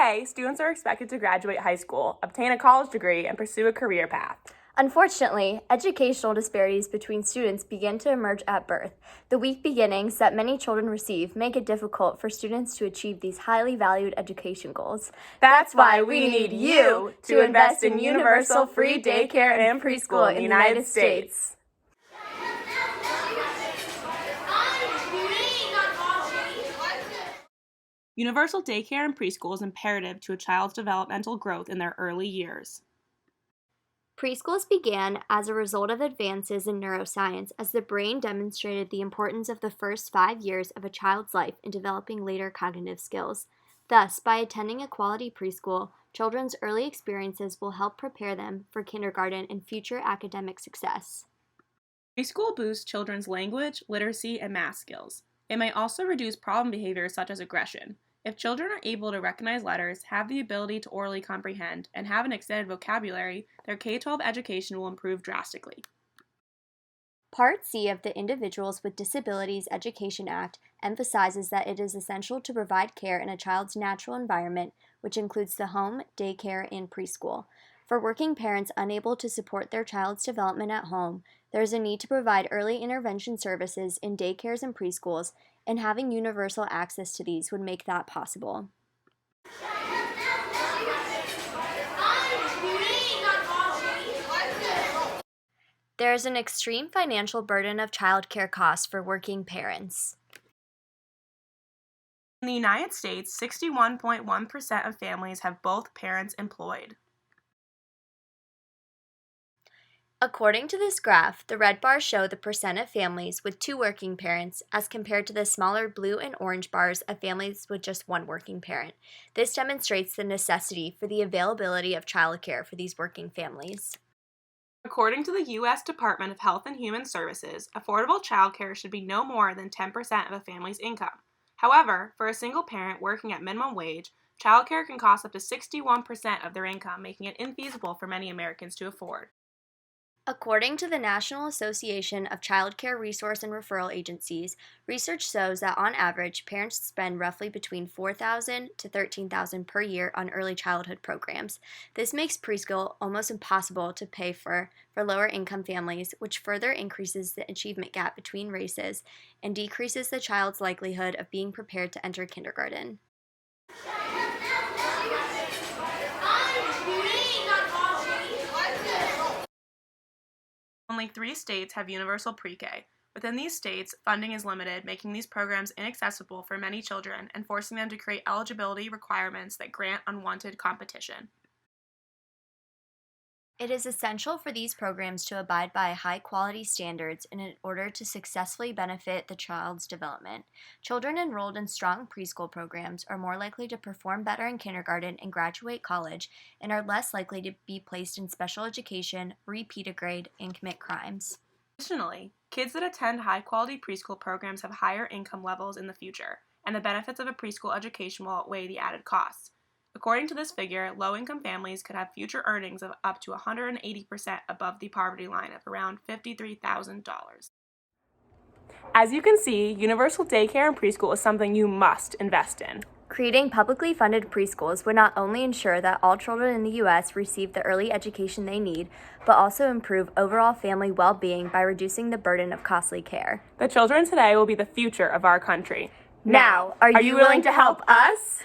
Today, students are expected to graduate high school, obtain a college degree, and pursue a career path. Unfortunately, educational disparities between students begin to emerge at birth. The weak beginnings that many children receive make it difficult for students to achieve these highly valued education goals. That's why we need you to invest in universal free daycare and preschool in the United States. Universal Daycare and Preschool is imperative to a child's developmental growth in their early years. Preschools began as a result of advances in neuroscience as the brain demonstrated the importance of the first 5 years of a child's life in developing later cognitive skills. Thus, by attending a quality preschool, children's early experiences will help prepare them for kindergarten and future academic success. Preschool boosts children's language, literacy, and math skills. It may also reduce problem behaviors such as aggression. If children are able to recognize letters, have the ability to orally comprehend, and have an extended vocabulary, their K-12 education will improve drastically. Part C of the Individuals with Disabilities Education Act emphasizes that it is essential to provide care in a child's natural environment, which includes the home, daycare, and preschool. For working parents unable to support their child's development at home, there is a need to provide early intervention services in daycares and preschools, and having universal access to these would make that possible. There is an extreme financial burden of childcare costs for working parents. In the United States, 61.1% of families have both parents employed. According to this graph, the red bars show the percent of families with 2 working parents as compared to the smaller blue and orange bars of families with just 1 working parent. This demonstrates the necessity for the availability of childcare for these working families. According to the U.S. Department of Health and Human Services, affordable childcare should be no more than 10% of a family's income. However, for a single parent working at minimum wage, childcare can cost up to 61% of their income, making it infeasible for many Americans to afford. According to the National Association of Child Care Resource and Referral Agencies, research shows that on average, parents spend roughly between $4,000 to $13,000 per year on early childhood programs. This makes preschool almost impossible to pay for lower income families, which further increases the achievement gap between races and decreases the child's likelihood of being prepared to enter kindergarten. Only 3 states have universal pre-K. Within these states, funding is limited, making these programs inaccessible for many children and forcing them to create eligibility requirements that grant unwanted competition. It is essential for these programs to abide by high-quality standards in order to successfully benefit the child's development. Children enrolled in strong preschool programs are more likely to perform better in kindergarten and graduate college, and are less likely to be placed in special education, repeat a grade, and commit crimes. Additionally, kids that attend high-quality preschool programs have higher income levels in the future, and the benefits of a preschool education will outweigh the added costs. According to this figure, low-income families could have future earnings of up to 180% above the poverty line of around $53,000. As you can see, universal daycare and preschool is something you must invest in. Creating publicly funded preschools would not only ensure that all children in the U.S. receive the early education they need, but also improve overall family well-being by reducing the burden of costly care. The children today will be the future of our country. Now, are you willing to help us?